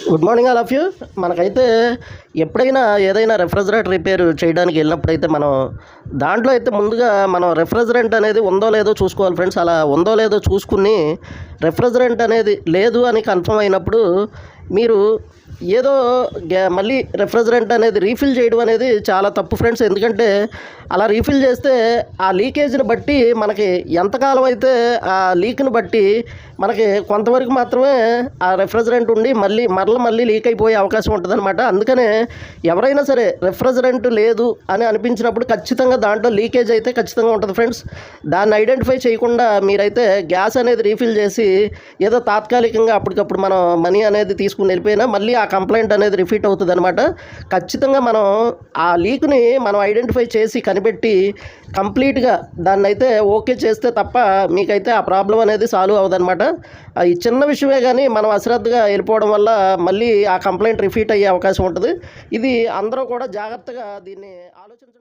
Good morning all of you. మనకైతే ఎప్పుడైనా ఏదైనా రెఫ్రిజరేటర్ రిపేర్ చేయడానికి వెళ్ళినప్పుడైతే మనం దాంట్లో అయితే ముందుగా మనం రెఫ్రిజరెంట్ అనేది ఉందో లేదో చూసుకోవాలి ఫ్రెండ్స్. అలా ఉందో లేదో చూసుకుని రెఫ్రిజరెంట్ అనేది లేదు అని కన్ఫర్మ్ అయినప్పుడు మీరు ఏదో మళ్ళీ రెఫ్రిజరెంట్ అనేది రీఫిల్ చేయడం అనేది చాలా తప్పు ఫ్రెండ్స్. ఎందుకంటే అలా రీఫిల్ చేస్తే ఆ లీకేజ్ని బట్టి మనకి ఎంతకాలం అయితే ఆ లీక్ని బట్టి మనకి కొంతవరకు మాత్రమే ఆ రెఫ్రిజరెంట్ ఉండి మళ్ళీ లీక్ అయిపోయే అవకాశం ఉంటుంది అనమాట. అందుకనే ఎవరైనా సరే రెఫ్రిజరెంట్ లేదు అని అనిపించినప్పుడు ఖచ్చితంగా దాంట్లో లీకేజ్ అయితే ఖచ్చితంగా ఉంటుంది ఫ్రెండ్స్. దాన్ని ఐడెంటిఫై చేయకుండా మీరైతే గ్యాస్ అనేది రీఫిల్ చేసి ఏదో తాత్కాలికంగా అప్పటికప్పుడు మనం మనీ అనేది తీసుకుని వెళ్ళిపోయినా మళ్ళీ ఆ కంప్లైంట్ అనేది రిపీట్ అవుతుంది అనమాట. ఖచ్చితంగా మనం ఆ లీక్ని మనం ఐడెంటిఫై చేసి కనిపెట్టి కంప్లీట్గా దాన్ని అయితే ఓకే చేస్తే తప్ప మీకైతే ఆ ప్రాబ్లం అనేది సాల్వ్ అవ్వదన్నమాట. ఈ చిన్న విషయమే కానీ మనం అశ్రద్ధగా వెళ్ళిపోవడం వల్ల మళ్ళీ ఆ కంప్లైంట్ రిపీట్ అయ్యే అవకాశం ఉంటుంది. ఇది అందరూ కూడా జాగ్రత్తగా దీన్ని ఆలోచించండి.